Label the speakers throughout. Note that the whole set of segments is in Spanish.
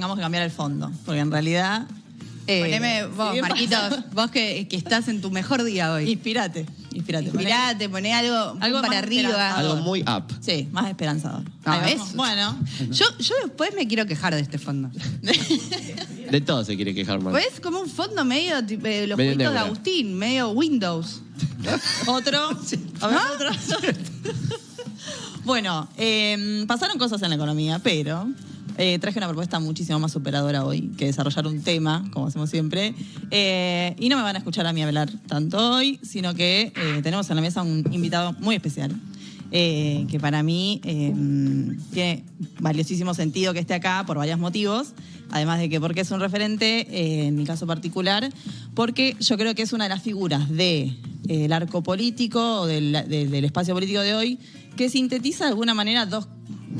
Speaker 1: tengamos que cambiar el fondo, porque en realidad...
Speaker 2: Poneme vos, Marquitos, vos que estás en tu mejor día hoy.
Speaker 1: Inspirate.
Speaker 2: Poné algo para arriba.
Speaker 3: Algo muy up.
Speaker 1: Sí, más esperanzador.
Speaker 2: ¿Ves?
Speaker 1: Bueno.
Speaker 2: Yo después me quiero quejar de este fondo.
Speaker 3: De todo se quiere quejar, man.
Speaker 2: Pues como un fondo medio tipo, los
Speaker 3: Medio
Speaker 2: jueguitos de
Speaker 3: neura.
Speaker 2: Agustín, medio Windows.
Speaker 1: Otro. A ver, otro. Bueno, pasaron cosas en la economía, pero traje una propuesta muchísimo más superadora hoy que desarrollar un tema, como hacemos siempre. Y no me van a escuchar a mí hablar tanto hoy, sino que tenemos en la mesa un invitado muy especial. Que para mí tiene valiosísimo sentido que esté acá por varios motivos, además de que porque es un referente, en mi caso particular, porque yo creo que es una de las figuras del arco político o del espacio político de hoy que sintetiza de alguna manera dos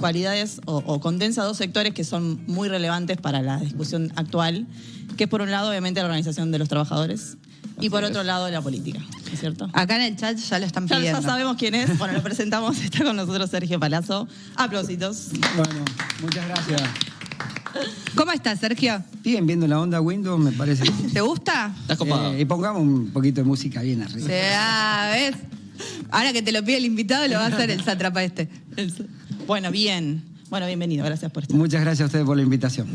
Speaker 1: cualidades o condensa dos sectores que son muy relevantes para la discusión actual, que es por un lado obviamente la organización de los trabajadores y por otro lado la política, ¿no es cierto?
Speaker 2: Acá en el chat ya lo están
Speaker 1: Ya
Speaker 2: pidiendo.
Speaker 1: sabemos quién es, bueno, lo presentamos, está con nosotros Sergio Palazzo. Aplausitos.
Speaker 4: Bueno, muchas gracias.
Speaker 2: ¿Cómo estás, Sergio?
Speaker 4: Bien, viendo la onda Windows, me parece.
Speaker 2: ¿Te gusta?
Speaker 3: ¿Estás copado?
Speaker 4: Y pongamos un poquito de música bien arriba.
Speaker 2: ¿Ves? Ahora que te lo pide el invitado, lo va a hacer el sátrapa este.
Speaker 1: Bueno, bien. Bueno, bienvenido, gracias por estar.
Speaker 4: Muchas gracias a ustedes por la invitación.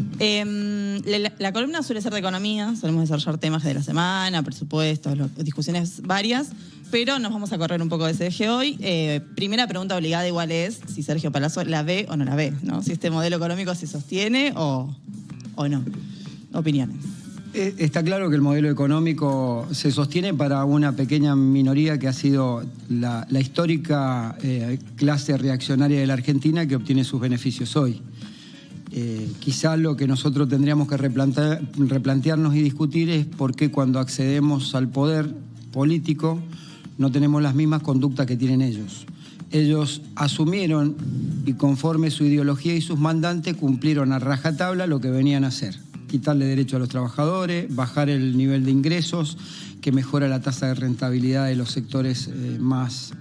Speaker 1: La columna suele ser de economía, solemos desarrollar temas de la semana, presupuestos, discusiones varias, pero nos vamos a correr un poco de ese eje hoy. Primera pregunta obligada igual es si Sergio Palazzo la ve o no la ve, ¿no? Si este modelo económico se sostiene o no. Opiniones.
Speaker 4: Está claro que el modelo económico se sostiene para una pequeña minoría que ha sido la histórica clase reaccionaria de la Argentina que obtiene sus beneficios hoy. Quizá lo que nosotros tendríamos que replantearnos y discutir es por qué cuando accedemos al poder político no tenemos las mismas conductas que tienen ellos. Ellos asumieron y conforme su ideología y sus mandantes cumplieron a rajatabla lo que venían a hacer. Quitarle derecho a los trabajadores, bajar el nivel de ingresos, que mejora la tasa de rentabilidad de los sectores más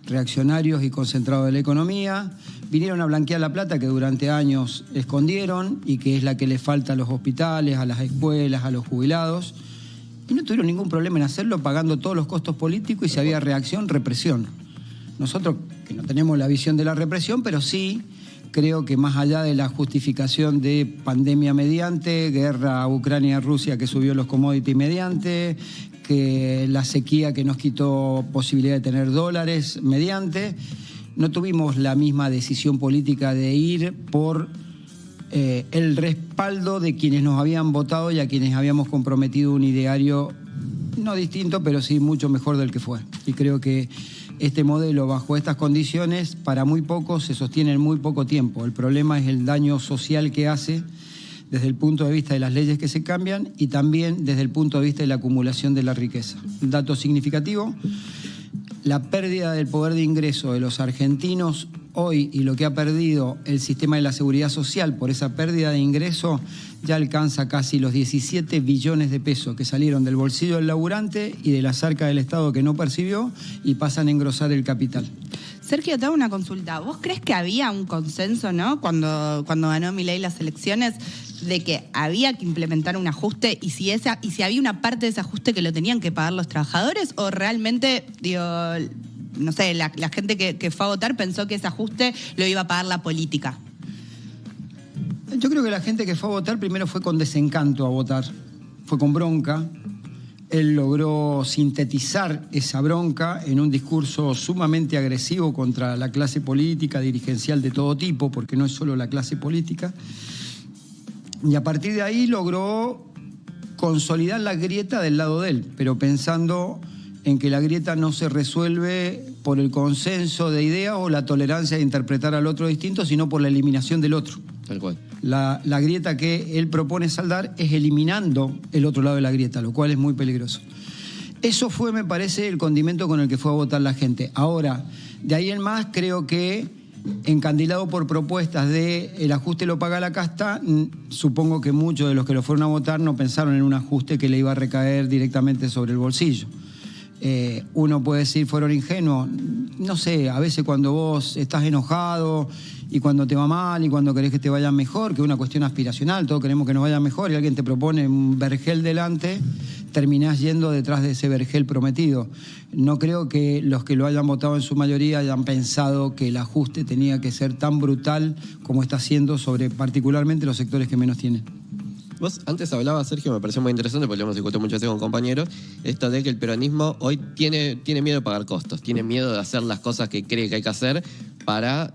Speaker 4: reaccionarios y concentrados de la economía. Vinieron a blanquear la plata que durante años escondieron y que es la que le falta a los hospitales, a las escuelas, a los jubilados. Y no tuvieron ningún problema en hacerlo pagando todos los costos políticos y si había reacción, represión. Nosotros, que no tenemos la visión de la represión, pero sí creo que más allá de la justificación de pandemia mediante, guerra Ucrania-Rusia que subió los commodities mediante, que la sequía que nos quitó posibilidad de tener dólares mediante, no tuvimos la misma decisión política de ir por el respaldo de quienes nos habían votado y a quienes habíamos comprometido un ideario no distinto, pero sí mucho mejor del que fue. Y creo que este modelo, bajo estas condiciones, para muy pocos se sostiene en muy poco tiempo. El problema es el daño social que hace desde el punto de vista de las leyes que se cambian y también desde el punto de vista de la acumulación de la riqueza. Un dato significativo, la pérdida del poder de ingreso de los argentinos hoy y lo que ha perdido el sistema de la seguridad social por esa pérdida de ingreso ya alcanza casi los 17 billones de pesos que salieron del bolsillo del laburante y de las arcas del Estado que no percibió y pasan a engrosar el capital.
Speaker 2: Sergio, te hago una consulta. ¿Vos crees que había un consenso, ¿no? Cuando ganó Milei las elecciones, de que había que implementar un ajuste y si había una parte de ese ajuste que lo tenían que pagar los trabajadores o realmente, digo, no sé, la gente que fue a votar pensó que ese ajuste lo iba a pagar la política?
Speaker 4: Yo creo que la gente que fue a votar primero fue con desencanto a votar, fue con bronca. Él logró sintetizar esa bronca en un discurso sumamente agresivo contra la clase política, dirigencial de todo tipo, porque no es solo la clase política. Y a partir de ahí logró consolidar la grieta del lado de él, pero pensando en que la grieta no se resuelve por el consenso de ideas o la tolerancia de interpretar al otro distinto, sino por la eliminación del otro.
Speaker 3: Tal cual.
Speaker 4: La grieta que él propone saldar es eliminando el otro lado de la grieta, lo cual es muy peligroso. Eso fue, me parece, el condimento con el que fue a votar la gente. Ahora, de ahí en más, creo que encandilado por propuestas de el ajuste lo paga la casta, supongo que muchos de los que lo fueron a votar no pensaron en un ajuste que le iba a recaer directamente sobre el bolsillo. Uno puede decir, fueron ingenuos. No sé, a veces cuando vos estás enojado Y cuando te va mal y cuando querés que te vaya mejor, que es una cuestión aspiracional, todos queremos que nos vaya mejor y alguien te propone un vergel delante, terminás yendo detrás de ese vergel prometido. No creo que los que lo hayan votado en su mayoría hayan pensado que el ajuste tenía que ser tan brutal como está siendo sobre particularmente los sectores que menos tienen.
Speaker 3: Vos antes hablabas, Sergio, me pareció muy interesante, porque lo hemos discutido muchas veces con compañeros, esto de que el peronismo hoy tiene miedo de pagar costos, tiene miedo de hacer las cosas que cree que hay que hacer para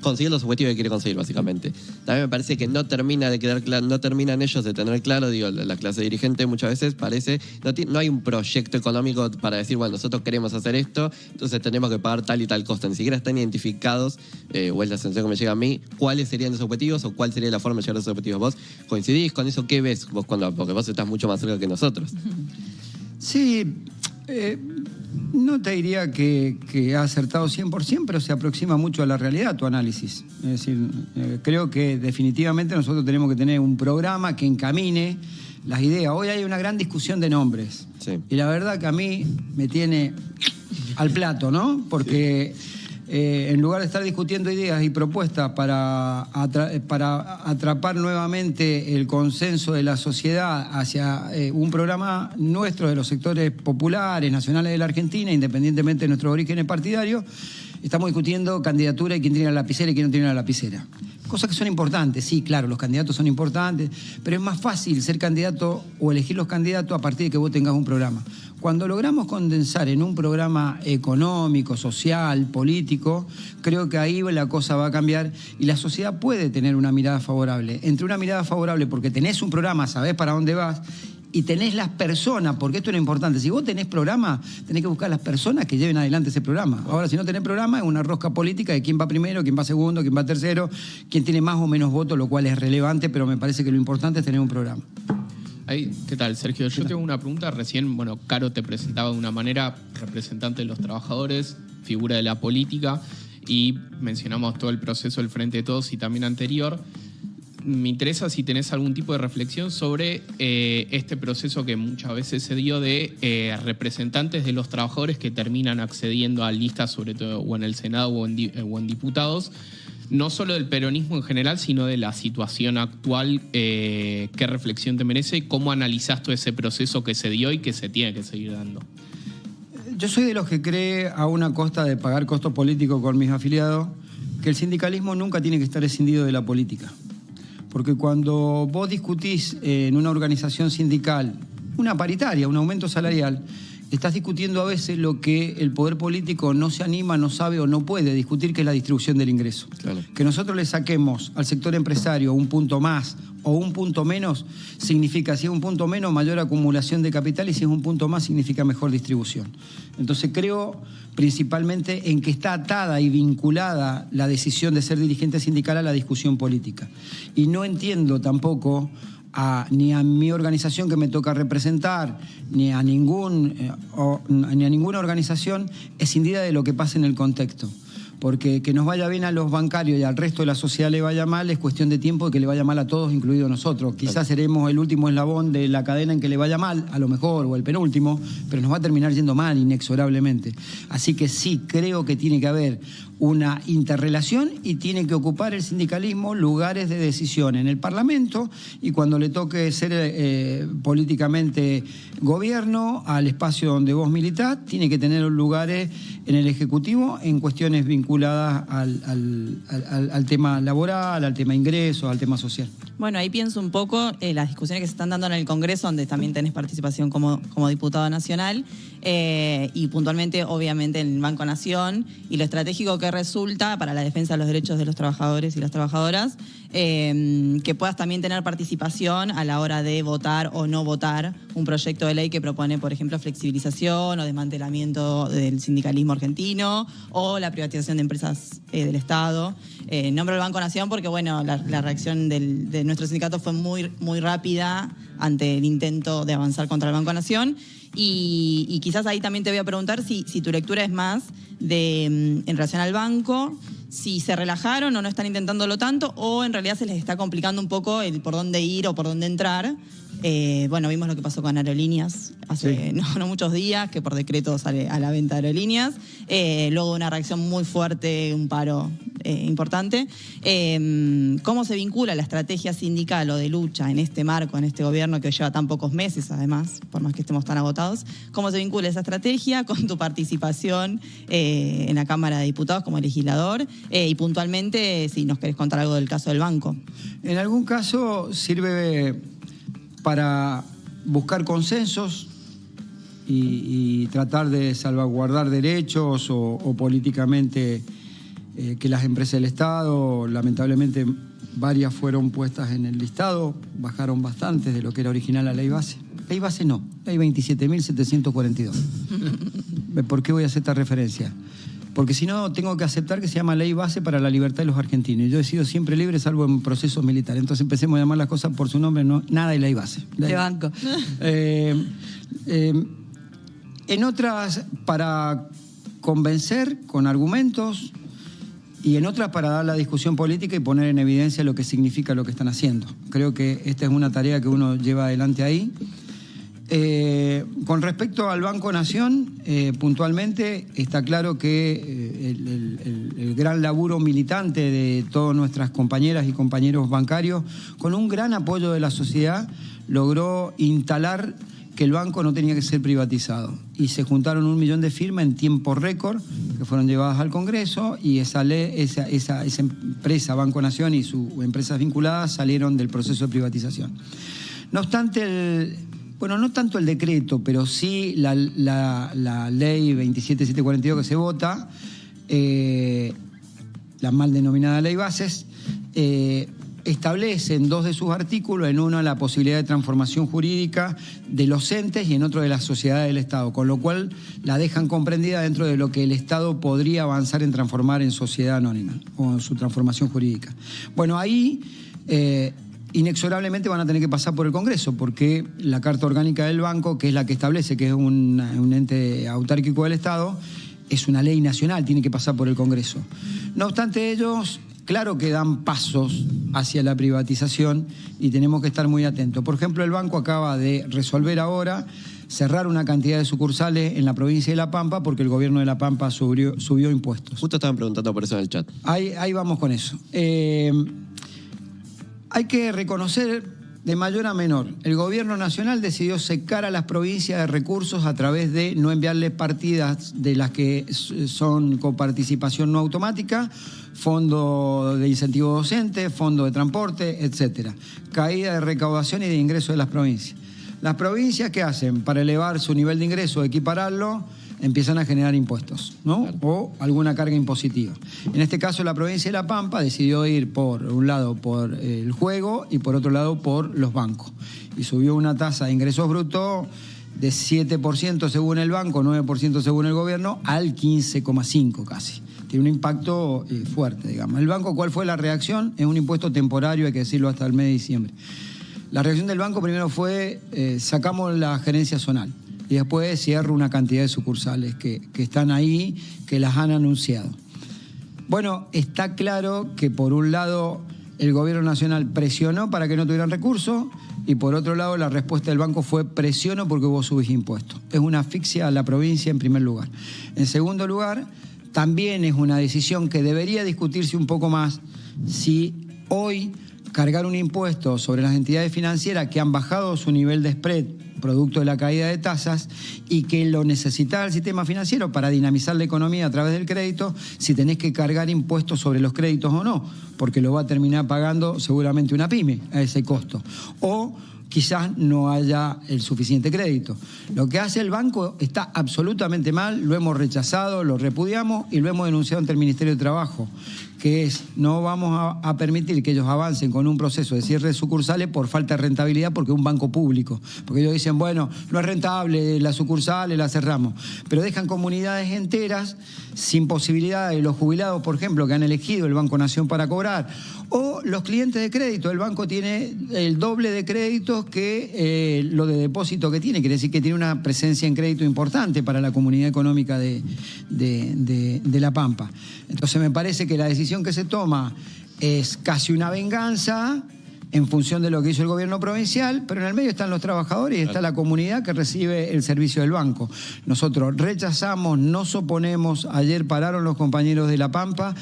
Speaker 3: conseguir los objetivos que quiere conseguir, básicamente. También me parece que no termina de quedar claro, no terminan ellos de tener claro, digo, la clase dirigente muchas veces parece, no hay un proyecto económico para decir, bueno, nosotros queremos hacer esto, entonces tenemos que pagar tal y tal costo. Ni siquiera están identificados, o es la sensación que me llega a mí, cuáles serían los objetivos o cuál sería la forma de llegar a esos objetivos. ¿Vos coincidís con eso? ¿Qué ves vos porque vos estás mucho más cerca que nosotros?
Speaker 4: Sí, no te diría que ha acertado 100%, pero se aproxima mucho a la realidad tu análisis. Es decir, creo que definitivamente nosotros tenemos que tener un programa que encamine las ideas. Hoy hay una gran discusión de nombres.
Speaker 3: Sí.
Speaker 4: Y la verdad que a mí me tiene al plato, ¿no? Porque en lugar de estar discutiendo ideas y propuestas para atrapar nuevamente el consenso de la sociedad hacia un programa nuestro de los sectores populares, nacionales de la Argentina, independientemente de nuestros orígenes partidarios, estamos discutiendo candidatura y quién tiene la lapicera y quién no tiene la lapicera. Cosas que son importantes, sí, claro, los candidatos son importantes, pero es más fácil ser candidato o elegir los candidatos a partir de que vos tengas un programa. Cuando logramos condensar en un programa económico, social, político, creo que ahí la cosa va a cambiar y la sociedad puede tener una mirada favorable. Entre una mirada favorable porque tenés un programa, sabés para dónde vas, y tenés las personas, porque esto es lo importante. Si vos tenés programa, tenés que buscar las personas que lleven adelante ese programa. Ahora, si no tenés programa, es una rosca política de quién va primero, quién va segundo, quién va tercero, quién tiene más o menos votos, lo cual es relevante, pero me parece que lo importante es tener un programa.
Speaker 5: ¿Qué tal, Sergio? Yo tengo una pregunta. Recién, Caro te presentaba de una manera representante de los trabajadores, figura de la política, y mencionamos todo el proceso del Frente de Todos y también anterior. Me interesa si tenés algún tipo de reflexión sobre este proceso que muchas veces se dio de representantes de los trabajadores que terminan accediendo a listas, sobre todo o en el Senado o en diputados, no solo del peronismo en general, sino de la situación actual. ¿Qué reflexión te merece? ¿Cómo analizás todo ese proceso que se dio y que se tiene que seguir dando?
Speaker 4: Yo soy de los que cree, a una costa de pagar costos políticos con mis afiliados, que el sindicalismo nunca tiene que estar escindido de la política. Porque cuando vos discutís en una organización sindical una paritaria, un aumento salarial, estás discutiendo a veces lo que el poder político no se anima, no sabe o no puede discutir, que es la distribución del ingreso. Claro. Que nosotros le saquemos al sector empresario un punto más o un punto menos, significa, si es un punto menos, mayor acumulación de capital, y si es un punto más, significa mejor distribución. Entonces creo principalmente en que está atada y vinculada la decisión de ser dirigente sindical a la discusión política. Y no entiendo tampoco ni a mi organización que me toca representar, ni a ninguna organización escindida de lo que pasa en el contexto. Porque que nos vaya bien a los bancarios y al resto de la sociedad le vaya mal es cuestión de tiempo, de que le vaya mal a todos, incluidos nosotros. Quizás seremos el último eslabón de la cadena en que le vaya mal, a lo mejor, o el penúltimo, pero nos va a terminar yendo mal inexorablemente. Así que sí, creo que tiene que haber una interrelación y tiene que ocupar el sindicalismo lugares de decisión en el Parlamento, y cuando le toque ser políticamente gobierno, al espacio donde vos militás, tiene que tener lugares en el Ejecutivo en cuestiones vinculadas al tema laboral, al tema ingresos, al tema social.
Speaker 1: Bueno, ahí pienso un poco las discusiones que se están dando en el Congreso, donde también tenés participación como diputado nacional, y puntualmente, obviamente, en el Banco Nación, y lo estratégico que resulta para la defensa de los derechos de los trabajadores y las trabajadoras, que puedas también tener participación a la hora de votar o no votar un proyecto de ley que propone, por ejemplo, flexibilización o desmantelamiento del sindicalismo argentino o la privatización de empresas del Estado. Nombro el Banco Nación porque, bueno, la reacción de nuestro sindicato fue muy, muy rápida ante el intento de avanzar contra el Banco Nación. Y quizás ahí también te voy a preguntar si tu lectura es más en relación al banco, si se relajaron o no están intentándolo tanto, o en realidad se les está complicando un poco el por dónde ir o por dónde entrar. Bueno, vimos lo que pasó con Aerolíneas hace no muchos días, que por decreto sale a la venta Aerolíneas. Luego una reacción muy fuerte, un paro importante. ¿Cómo se vincula la estrategia sindical o de lucha en este marco, en este gobierno que lleva tan pocos meses, además, por más que estemos tan agotados? ¿Cómo se vincula esa estrategia con tu participación en la Cámara de Diputados como legislador? Y puntualmente, si nos querés contar algo del caso del banco.
Speaker 4: En algún caso sirve para buscar consensos y tratar de salvaguardar derechos o políticamente que las empresas del Estado, lamentablemente varias fueron puestas en el listado, bajaron bastante de lo que era original la ley base. Ley base no, ley 27.742. ¿Por qué voy a hacer esta referencia? Porque si no, tengo que aceptar que se llama ley base para la libertad de los argentinos. Yo he sido siempre libre, salvo en procesos militares. Entonces empecemos a llamar las cosas por su nombre, no, nada de ley base.
Speaker 2: De banco.
Speaker 4: En otras, para convencer con argumentos, y en otras para dar la discusión política y poner en evidencia lo que significa lo que están haciendo. Creo que esta es una tarea que uno lleva adelante ahí. Con respecto al Banco Nación, puntualmente está claro que el gran laburo militante de todas nuestras compañeras y compañeros bancarios, con un gran apoyo de la sociedad, logró instalar que el banco no tenía que ser privatizado. Y se juntaron 1 millón de firmas en tiempo récord, que fueron llevadas al Congreso, y esa empresa, Banco Nación, y sus empresas vinculadas salieron del proceso de privatización. No obstante, no tanto el decreto, pero sí la ley 27.742 que se vota, la mal denominada ley bases, establece en 2 de sus artículos, en uno la posibilidad de transformación jurídica de los entes y en otro de las sociedades del Estado, con lo cual la dejan comprendida dentro de lo que el Estado podría avanzar en transformar en sociedad anónima o en su transformación jurídica. Bueno, ahí inexorablemente van a tener que pasar por el Congreso, porque la Carta Orgánica del Banco, que es la que establece que es un ente autárquico del Estado, es una ley nacional, tiene que pasar por el Congreso. No obstante ellos, claro que dan pasos hacia la privatización y tenemos que estar muy atentos. Por ejemplo, el banco acaba de resolver ahora cerrar una cantidad de sucursales en la provincia de La Pampa porque el gobierno de La Pampa subió impuestos.
Speaker 3: Justo estaban preguntando por eso en el chat.
Speaker 4: Ahí vamos con eso. Hay que reconocer de mayor a menor. El gobierno nacional decidió secar a las provincias de recursos a través de no enviarles partidas de las que son coparticipación no automática, fondo de incentivo docente, fondo de transporte, etcétera. Caída de recaudación y de ingresos de las provincias. Las provincias, ¿qué hacen? Para elevar su nivel de ingreso, equipararlo, empiezan a generar impuestos, ¿no? Claro. O alguna carga impositiva. En este caso, la provincia de La Pampa decidió ir por un lado por el juego y por otro lado por los bancos. Y subió una tasa de ingresos brutos de 7% según el banco, 9% según el gobierno, al 15,5% casi. Tiene un impacto fuerte, digamos. El banco, ¿cuál fue la reacción? Es un impuesto temporario, hay que decirlo, hasta el mes de diciembre. La reacción del banco primero fue, sacamos la gerencia zonal. Y después cierro una cantidad de sucursales que están ahí, que las han anunciado. Bueno, está claro que por un lado el gobierno nacional presionó para que no tuvieran recursos y por otro lado la respuesta del banco fue presionó porque hubo subis impuestos. Es una asfixia a la provincia en primer lugar. En segundo lugar, también es una decisión que debería discutirse un poco más si hoy cargar un impuesto sobre las entidades financieras que han bajado su nivel de spread producto de la caída de tasas y que lo necesitaba el sistema financiero para dinamizar la economía a través del crédito, si tenés que cargar impuestos sobre los créditos o no, porque lo va a terminar pagando seguramente una pyme a ese costo. O quizás no haya el suficiente crédito. Lo que hace el banco está absolutamente mal, lo hemos rechazado, lo repudiamos y lo hemos denunciado ante el Ministerio de Trabajo, que es, no vamos a permitir que ellos avancen con un proceso de cierre de sucursales por falta de rentabilidad porque es un banco público. Porque ellos dicen, bueno, no es rentable, las sucursales las cerramos. Pero dejan comunidades enteras sin posibilidad de los jubilados, por ejemplo, que han elegido el Banco Nación para cobrar. O los clientes de crédito. El banco tiene el doble de créditos que lo de depósito que tiene. Quiere decir que tiene una presencia en crédito importante para la comunidad económica de La Pampa. Entonces me parece que la decisión que se toma es casi una venganza en función de lo que hizo el gobierno provincial, pero en el medio están los trabajadores y está la comunidad que recibe el servicio del banco. Nosotros rechazamos, nos oponemos, ayer pararon los compañeros de La Pampa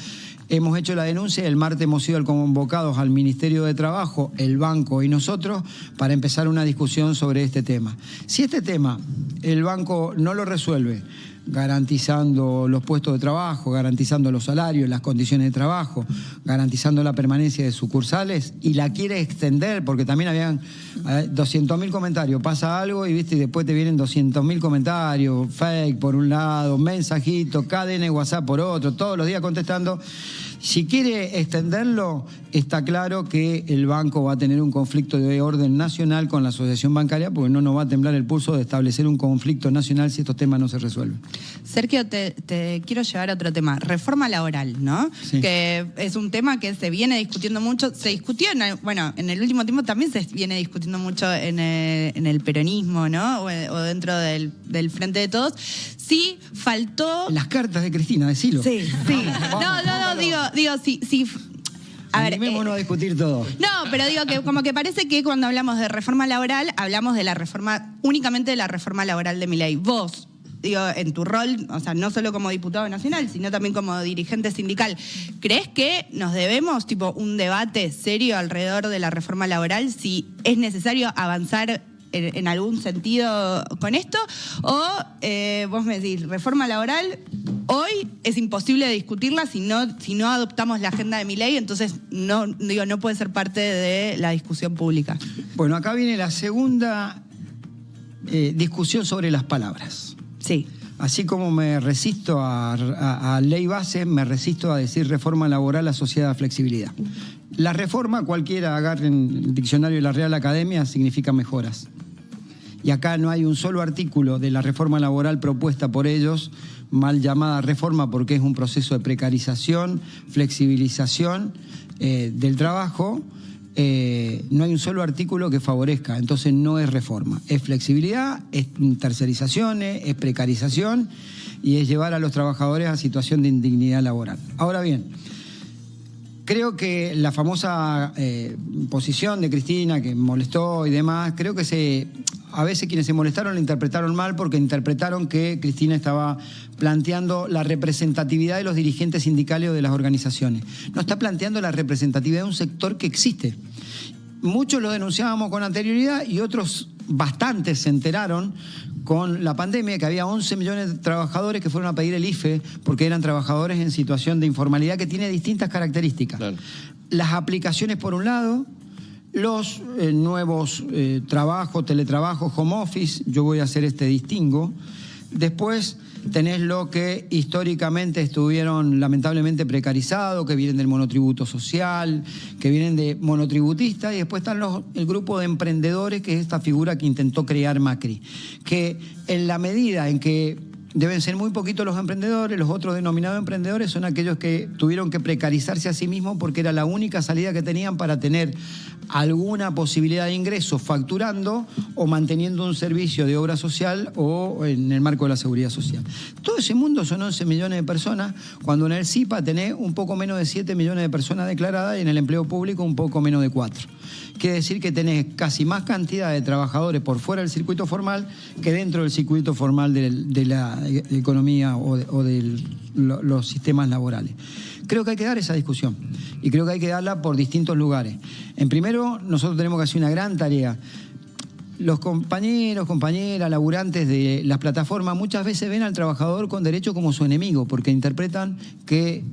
Speaker 4: hemos hecho la denuncia. El martes hemos sido convocados al Ministerio de Trabajo, el banco y nosotros para empezar una discusión sobre este tema. Si este tema el banco no lo resuelve garantizando los puestos de trabajo, garantizando los salarios, las condiciones de trabajo, garantizando la permanencia de sucursales, y la quiere extender, porque también habían 200.000 comentarios, pasa algo y viste, y después te vienen 200.000 comentarios, fake por un lado, mensajitos, cadena de WhatsApp por otro, todos los días contestando. Si quiere extenderlo, está claro que el banco va a tener un conflicto de orden nacional con la asociación bancaria, porque no nos va a temblar el pulso de establecer un conflicto nacional si estos temas no se resuelven.
Speaker 2: Sergio, te quiero llevar a otro tema. Reforma laboral, ¿no?
Speaker 4: Sí.
Speaker 2: Que es un tema que se viene discutiendo mucho. Se discutió, en el último tiempo también se viene discutiendo mucho en el peronismo, ¿no? O dentro del Frente de Todos. Sí, faltó...
Speaker 4: Las cartas de Cristina, decilo.
Speaker 2: Sí. No, digo, sí. A ver,
Speaker 4: animémonos a discutir todo.
Speaker 2: No, pero digo que como que parece que cuando hablamos de reforma laboral, hablamos de la reforma, únicamente de la reforma laboral de Milei. Vos, digo, en tu rol, o sea, no solo como diputado nacional, sino también como dirigente sindical, ¿crees que nos debemos, un debate serio alrededor de la reforma laboral, si es necesario avanzar en algún sentido con esto? O vos me decís, reforma laboral, hoy es imposible discutirla si no adoptamos la agenda de Milei, entonces no puede ser parte de la discusión pública.
Speaker 4: Bueno, acá viene la segunda discusión sobre las palabras.
Speaker 2: Sí.
Speaker 4: Así como me resisto a ley base, me resisto a decir reforma laboral asociada a flexibilidad. La reforma, cualquiera agarre en el diccionario de la Real Academia, significa mejoras. Y acá no hay un solo artículo de la reforma laboral propuesta por ellos, mal llamada reforma porque es un proceso de precarización, flexibilización del trabajo. No hay un solo artículo que favorezca, entonces no es reforma. Es flexibilidad, es tercerizaciones, es precarización y es llevar a los trabajadores a situación de indignidad laboral. Ahora bien, creo que la famosa posición de Cristina que molestó y demás, creo que a veces quienes se molestaron la interpretaron mal porque interpretaron que Cristina estaba planteando la representatividad de los dirigentes sindicales o de las organizaciones. No está planteando la representatividad de un sector que existe. Muchos lo denunciábamos con anterioridad y otros bastantes se enteraron con la pandemia que había 11 millones de trabajadores que fueron a pedir el IFE porque eran trabajadores en situación de informalidad que tiene distintas características. Claro. Las aplicaciones por un lado, los nuevos trabajos, teletrabajo, home office, yo voy a hacer este distingo. Después tenés lo que históricamente estuvieron lamentablemente precarizados, que vienen del monotributo social, que vienen de monotributistas, y después están el grupo de emprendedores, que es esta figura que intentó crear Macri, que en la medida en que deben ser muy poquitos los emprendedores, los otros denominados emprendedores son aquellos que tuvieron que precarizarse a sí mismos porque era la única salida que tenían para tener alguna posibilidad de ingreso facturando o manteniendo un servicio de obra social o en el marco de la seguridad social. Todo ese mundo son 11 millones de personas, cuando en el CIPA tenés un poco menos de 7 millones de personas declaradas y en el empleo público un poco menos de 4. Quiere decir que tenés casi más cantidad de trabajadores por fuera del circuito formal que dentro del circuito formal de la economía o de los sistemas laborales. Creo que hay que dar esa discusión y creo que hay que darla por distintos lugares. En primero, nosotros tenemos que hacer una gran tarea. Los compañeros, compañeras, laburantes de las plataformas muchas veces ven al trabajador con derecho como su enemigo porque interpretan que,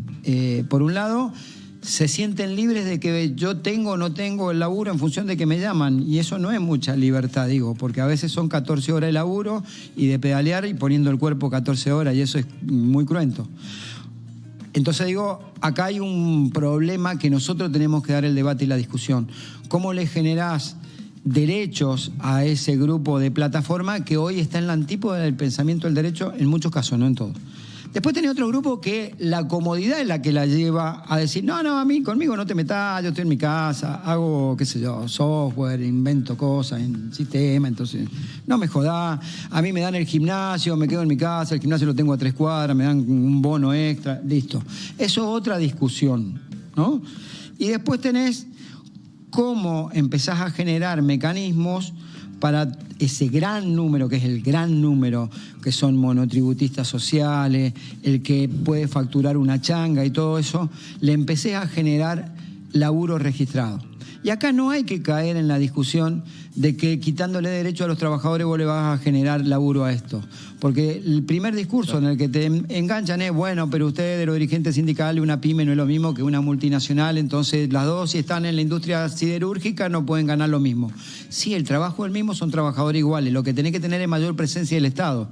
Speaker 4: por un lado, se sienten libres de que yo tengo o no tengo el laburo en función de que me llaman, y eso no es mucha libertad, digo, porque a veces son 14 horas de laburo y de pedalear y poniendo el cuerpo 14 horas, y eso es muy cruento. Entonces digo, acá hay un problema que nosotros tenemos que dar el debate y la discusión. ¿Cómo le generás derechos a ese grupo de plataforma que hoy está en la antípoda del pensamiento del derecho, en muchos casos, no en todos? Después tenés otro grupo que la comodidad es la que la lleva a decir, no, a mí, conmigo no te metas, yo estoy en mi casa, hago, qué sé yo, software, invento cosas en sistema, entonces no me jodás. A mí me dan el gimnasio, me quedo en mi casa, el gimnasio lo tengo a 3 cuadras, me dan un bono extra, listo. Eso es otra discusión, ¿no? Y después tenés cómo empezás a generar mecanismos para ese gran número, que es el gran número, que son monotributistas sociales, el que puede facturar una changa y todo eso, le empecé a generar laburo registrado. Y acá no hay que caer en la discusión de que quitándole derecho a los trabajadores vos le vas a generar laburo a esto. Porque el primer discurso en el que te enganchan es, bueno, pero ustedes, los dirigentes sindicales, una pyme no es lo mismo que una multinacional, entonces las dos, si están en la industria siderúrgica, no pueden ganar lo mismo. Sí, el trabajo es el mismo, son trabajadores iguales. Lo que tenés que tener es mayor presencia del Estado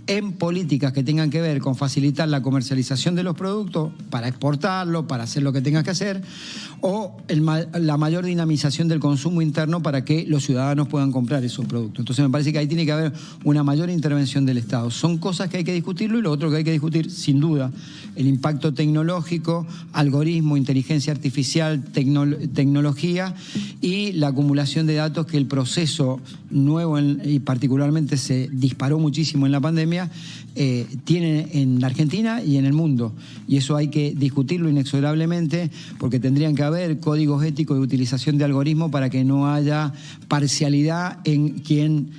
Speaker 4: en políticas que tengan que ver con facilitar la comercialización de los productos para exportarlo, para hacer lo que tengas que hacer, o la mayor dinamización del consumo interno para que los ciudadanos puedan comprar esos productos. Entonces me parece que ahí tiene que haber una mayor intervención del Estado. Son cosas que hay que discutirlo, y lo otro que hay que discutir, sin duda, el impacto tecnológico, algoritmo, inteligencia artificial, tecnología y la acumulación de datos, que el proceso nuevo y particularmente se disparó muchísimo en la pandemia, tiene en la Argentina y en el mundo. Y eso hay que discutirlo inexorablemente, porque tendrían que haber códigos éticos de utilización de algoritmos para que no haya parcialidad en quien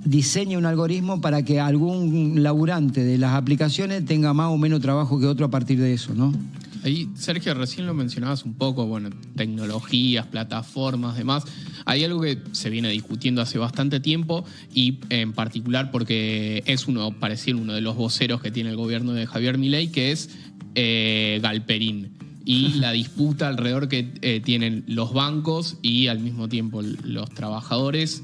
Speaker 4: diseñe un algoritmo para que algún laburante de las aplicaciones tenga más o menos trabajo que otro a partir de eso, ¿no?
Speaker 5: Ahí, Sergio, recién lo mencionabas un poco, bueno, tecnologías, plataformas, demás. Hay algo que se viene discutiendo hace bastante tiempo, y en particular porque pareciera uno de los voceros que tiene el gobierno de Javier Milei, que es Galperín. Y la disputa alrededor que tienen los bancos y al mismo tiempo los trabajadores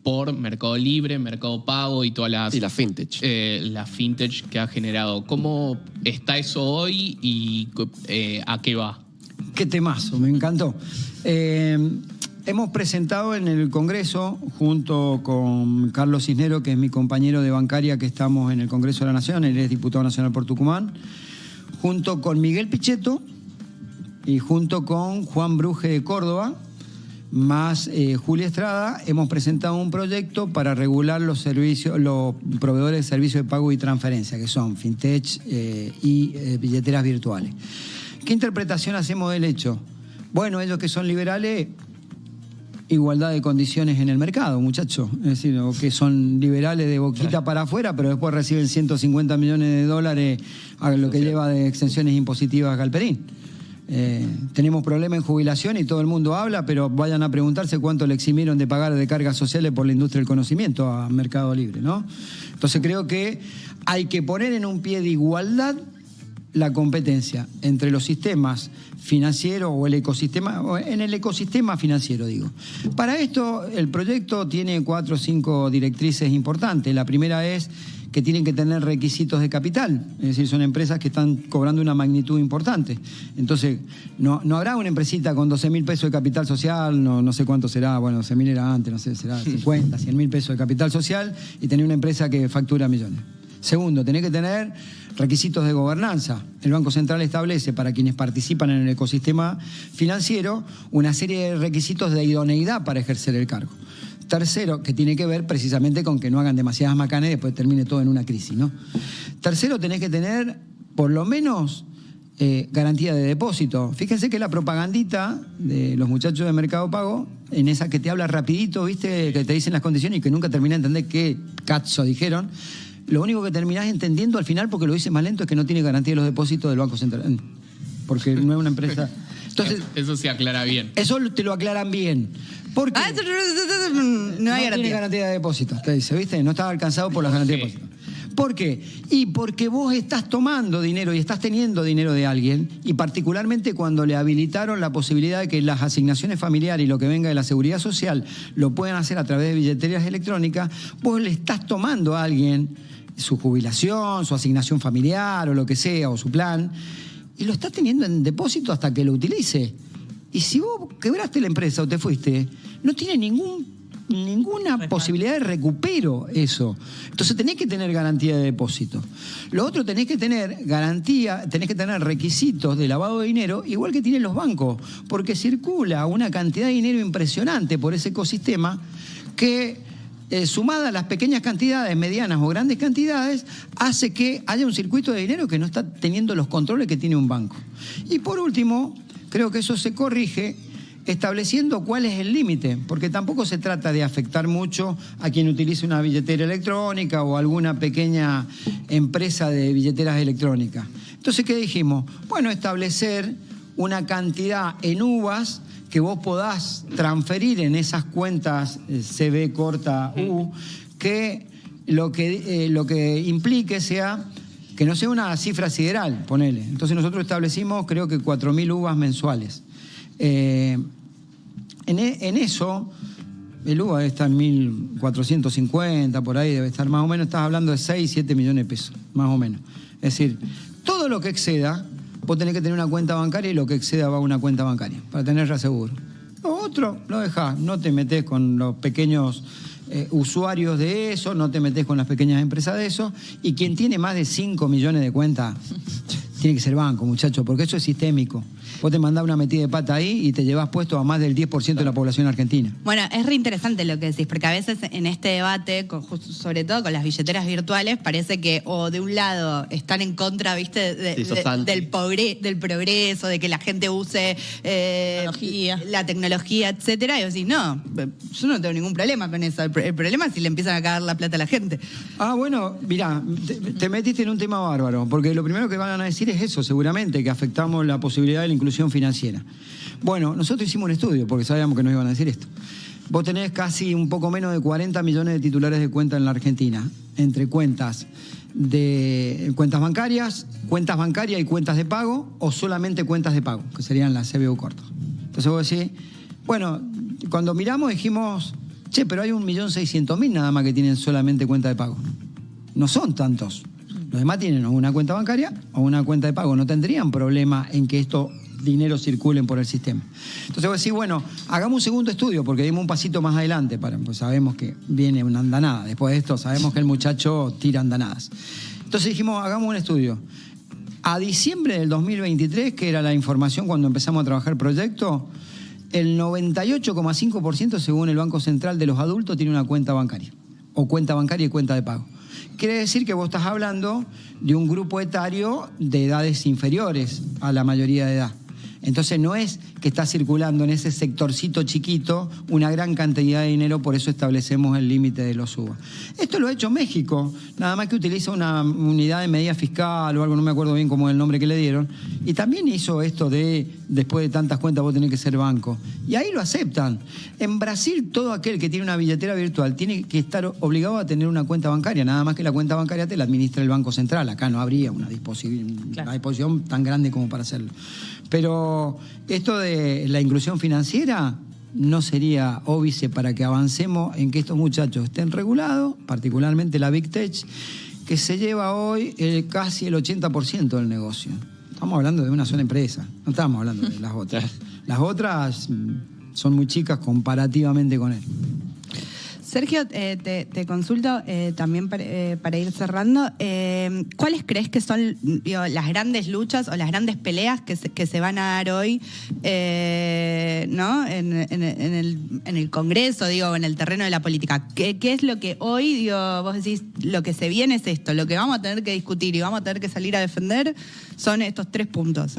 Speaker 5: por Mercado Libre, Mercado Pago y todas las...
Speaker 3: Y la fintech.
Speaker 5: La fintech que ha generado. ¿Cómo está eso hoy y a qué va?
Speaker 4: Qué temazo, me encantó. Hemos presentado en el Congreso, junto con Carlos Cisnero, que es mi compañero de bancaria, que estamos en el Congreso de la Nación, él es diputado nacional por Tucumán, junto con Miguel Pichetto y junto con Juan Bruje de Córdoba, más Julia Estrada, hemos presentado un proyecto para regular los proveedores de servicios de pago y transferencia, que son fintech y billeteras virtuales. ¿Qué interpretación hacemos del hecho? Bueno, ellos que son liberales, igualdad de condiciones en el mercado, muchachos. Es decir, que son liberales de boquita para afuera, pero después reciben 150 millones de dólares a lo que lleva de exenciones impositivas Galperín. Tenemos problemas en jubilación y todo el mundo habla, pero vayan a preguntarse cuánto le eximieron de pagar de cargas sociales por la industria del conocimiento a Mercado Libre, ¿no? Entonces creo que hay que poner en un pie de igualdad la competencia entre los sistemas financieros o en el ecosistema financiero, digo. Para esto, el proyecto tiene 4 o 5 directrices importantes. La primera es que tienen que tener requisitos de capital, es decir, son empresas que están cobrando una magnitud importante. Entonces, no habrá una empresita con 12.000 pesos de capital social, no sé cuánto será, bueno, 12.000 era antes, no sé, será 50, 100.000 pesos de capital social, y tener una empresa que factura millones. Segundo, tenés que tener requisitos de gobernanza. El Banco Central establece para quienes participan en el ecosistema financiero una serie de requisitos de idoneidad para ejercer el cargo. Tercero, que tiene que ver precisamente con que no hagan demasiadas macanas y después termine todo en una crisis, ¿no? Tercero, tenés que tener por lo menos garantía de depósito. Fíjense que la propagandita de los muchachos de Mercado Pago, en esa que te habla rapidito, ¿viste? Que te dicen las condiciones y que nunca terminé de entender qué cazzo dijeron. Lo único que terminás entendiendo al final, porque lo dice más lento, es que no tiene garantía de los depósitos del Banco Central. Porque no es una empresa... Entonces,
Speaker 5: eso se aclara bien.
Speaker 4: Eso te lo aclaran bien. Porque
Speaker 2: no hay
Speaker 4: tiene garantía de depósitos, te dice, ¿viste? No estaba alcanzado por las garantías de depósitos. ¿Por qué? Y porque vos estás tomando dinero y estás teniendo dinero de alguien, y particularmente cuando le habilitaron la posibilidad de que las asignaciones familiares y lo que venga de la seguridad social lo puedan hacer a través de billeterías electrónicas, vos le estás tomando a alguien su jubilación, su asignación familiar o lo que sea, o su plan, y lo está teniendo en depósito hasta que lo utilice. Y si vos quebraste la empresa o te fuiste, no tiene ninguna posibilidad de recupero eso. Entonces tenés que tener garantía de depósito. Lo otro, tenés que tener requisitos de lavado de dinero, igual que tienen los bancos, porque circula una cantidad de dinero impresionante por ese ecosistema que, sumada a las pequeñas cantidades, medianas o grandes cantidades, hace que haya un circuito de dinero que no está teniendo los controles que tiene un banco. Y por último, creo que eso se corrige estableciendo cuál es el límite, porque tampoco se trata de afectar mucho a quien utilice una billetera electrónica o alguna pequeña empresa de billeteras electrónicas. Entonces, ¿qué dijimos? Bueno, establecer una cantidad en UVAs que vos podás transferir en esas cuentas CB corta U, que lo que implique sea que no sea una cifra sideral, ponele. Entonces nosotros establecimos, creo que 4.000 UVAs mensuales. En eso, el UVA debe estar en 1.450, por ahí debe estar más o menos, estás hablando de 6, 7 millones de pesos, más o menos. Es decir, todo lo que exceda, vos tenés que tener una cuenta bancaria y lo que exceda va a una cuenta bancaria, para tener reaseguro. Lo otro lo dejás, no te metés con los pequeños usuarios de eso, no te metés con las pequeñas empresas de eso, y quien tiene más de 5 millones de cuentas tiene que ser banco, muchachos, porque eso es sistémico. Vos te mandás una metida de pata ahí y te llevás puesto a más del 10% de la población argentina.
Speaker 2: Bueno, es re interesante lo que decís, porque a veces en este debate, sobre todo con las billeteras virtuales, parece que o de un lado están en contra, ¿viste? Del progreso, de que la gente use la tecnología, etcétera, y vos decís, no, yo no tengo ningún problema con eso. El problema es si le empiezan a cagar la plata a la gente.
Speaker 4: Ah, bueno, mirá, te metiste en un tema bárbaro, porque lo primero que van a decir es eso, seguramente, que afectamos la posibilidad de la inclusión financiera. Bueno, nosotros hicimos un estudio, porque sabíamos que nos iban a decir esto. Vos tenés casi un poco menos de 40 millones de titulares de cuenta en la Argentina, entre cuentas bancarias y cuentas de pago, o solamente cuentas de pago, que serían las CBU cortas. Entonces vos decís, bueno, cuando miramos dijimos, che, pero hay 1.600.000 nada más que tienen solamente cuenta de pago. No son tantos. Los demás tienen o una cuenta bancaria o una cuenta de pago. No tendrían problema en que estos dineros circulen por el sistema. Entonces vos decís, bueno, hagamos un segundo estudio, porque dimos un pasito más adelante, pues sabemos que viene una andanada. Después de esto sabemos que el muchacho tira andanadas. Entonces dijimos, hagamos un estudio. A diciembre del 2023, que era la información cuando empezamos a trabajar el proyecto, el 98,5% según el Banco Central de los adultos tiene una cuenta bancaria. O cuenta bancaria y cuenta de pago. Quiere decir que vos estás hablando de un grupo etario de edades inferiores a la mayoría de edad. Entonces no es que está circulando en ese sectorcito chiquito una gran cantidad de dinero, por eso establecemos el límite de los UVA. Esto lo ha hecho México, nada más que utiliza una unidad de medida fiscal o algo, no me acuerdo bien cómo es el nombre que le dieron, y también hizo esto de, después de tantas cuentas vos tenés que ser banco. Y ahí lo aceptan. En Brasil todo aquel que tiene una billetera virtual tiene que estar obligado a tener una cuenta bancaria, nada más que la cuenta bancaria te la administra el Banco Central. Acá no habría una disposición tan grande como para hacerlo. Pero esto de la inclusión financiera no sería óbice para que avancemos en que estos muchachos estén regulados, particularmente la Big Tech, que se lleva hoy casi el 80% del negocio. Estamos hablando de una sola empresa, no estamos hablando de las otras. Las otras son muy chicas comparativamente con él.
Speaker 2: Sergio, te consulto también para ir cerrando. ¿Cuáles crees que son las grandes luchas o las grandes peleas que se van a dar hoy ¿no? en el Congreso, en el terreno de la política? ¿Qué es lo que hoy, vos decís, lo que se viene es esto, lo que vamos a tener que discutir y vamos a tener que salir a defender son estos 3 puntos?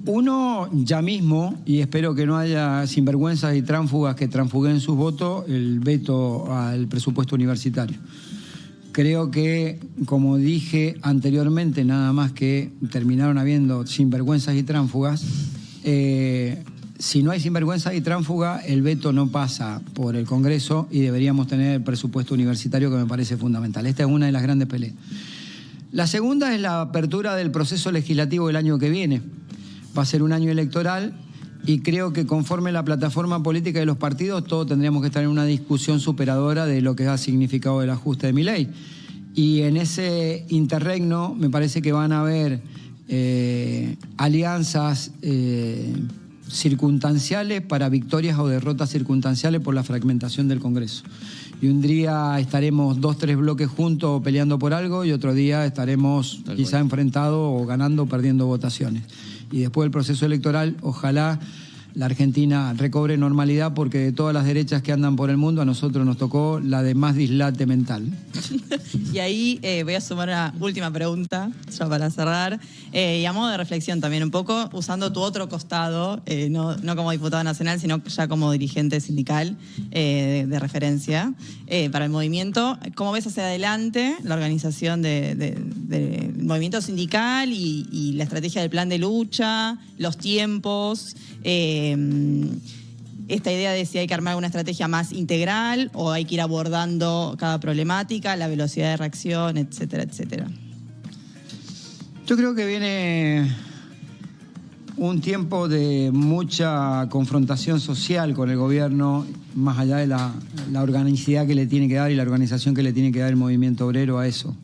Speaker 4: Uno, ya mismo, y espero que no haya sinvergüenzas y tránsfugas que transfuguen sus votos, el veto al presupuesto universitario. Creo que, como dije anteriormente, nada más que terminaron habiendo sinvergüenzas y tránsfugas, si no hay sinvergüenzas y tránsfuga, el veto no pasa por el Congreso y deberíamos tener el presupuesto universitario, que me parece fundamental. Esta es una de las grandes peleas. La segunda es la apertura del proceso legislativo del año que viene. Va a ser un año electoral y creo que conforme la plataforma política de los partidos, todos tendríamos que estar en una discusión superadora de lo que ha significado el ajuste de Milei. Y en ese interregno me parece que van a haber alianzas circunstanciales para victorias o derrotas circunstanciales por la fragmentación del Congreso. Y un día estaremos 2, 3 bloques juntos peleando por algo y otro día estaremos quizá enfrentados o ganando o perdiendo votaciones. Y después del proceso electoral, ojalá la Argentina recobre normalidad, porque de todas las derechas que andan por el mundo, a nosotros nos tocó la de más dislate mental.
Speaker 1: Y ahí voy a sumar una última pregunta, ya para cerrar, y a modo de reflexión también un poco, usando tu otro costado, no como diputada nacional, sino ya como dirigente sindical de referencia para el movimiento. ¿Cómo ves hacia adelante la organización del movimiento sindical y la estrategia del plan de lucha, los tiempos? Esta idea de si hay que armar una estrategia más integral o hay que ir abordando cada problemática, la velocidad de reacción, etcétera, etcétera.
Speaker 4: Yo creo que viene un tiempo de mucha confrontación social con el gobierno, más allá de la organicidad que le tiene que dar y la organización que le tiene que dar el movimiento obrero a eso.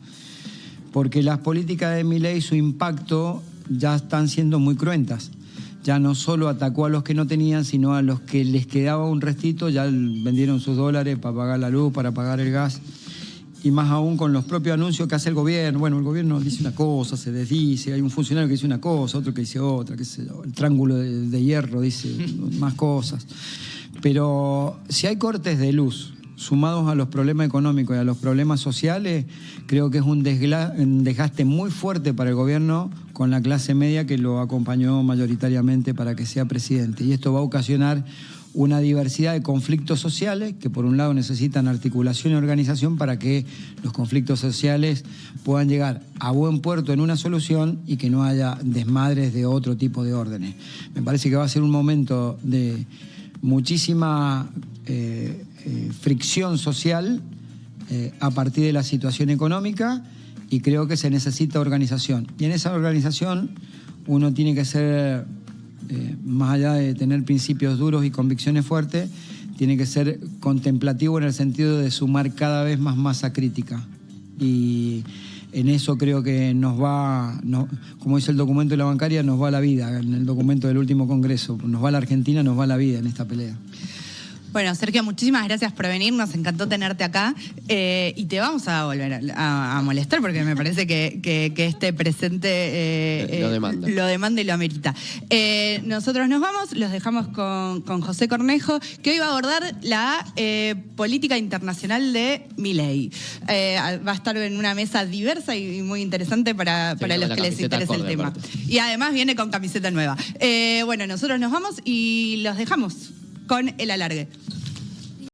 Speaker 4: Porque las políticas de Milei, su impacto, ya están siendo muy cruentas. Ya no solo atacó a los que no tenían, sino a los que les quedaba un restito, ya vendieron sus dólares para pagar la luz, para pagar el gas. Y más aún con los propios anuncios que hace el gobierno. Bueno, el gobierno dice una cosa, se desdice, hay un funcionario que dice una cosa, otro que dice otra, qué sé yo. El triángulo de hierro dice más cosas. Pero si hay cortes de luz sumados a los problemas económicos y a los problemas sociales, creo que es un desgaste muy fuerte para el gobierno con la clase media que lo acompañó mayoritariamente para que sea presidente. Y esto va a ocasionar una diversidad de conflictos sociales que por un lado necesitan articulación y organización para que los conflictos sociales puedan llegar a buen puerto en una solución y que no haya desmadres de otro tipo de órdenes. Me parece que va a ser un momento de muchísima fricción social a partir de la situación económica, y creo que se necesita organización. Y en esa organización uno tiene que ser, más allá de tener principios duros y convicciones fuertes, tiene que ser contemplativo en el sentido de sumar cada vez más masa crítica. Y en eso creo que como dice el documento de la bancaria, nos va la vida. En el documento del último congreso, nos va la Argentina, nos va la vida en esta pelea.
Speaker 2: Bueno, Sergio, muchísimas gracias por venir, nos encantó tenerte acá y te vamos a volver a molestar porque me parece que este presente
Speaker 3: lo demanda.
Speaker 2: Lo demanda y lo amerita. Nosotros nos vamos, los dejamos con José Cornejo, que hoy va a abordar la política internacional de Milei. Va a estar en una mesa diversa y muy interesante para los que les interese el tema.
Speaker 3: Aparte.
Speaker 2: Y además viene con camiseta nueva. Bueno, nosotros nos vamos y los dejamos con el alargue.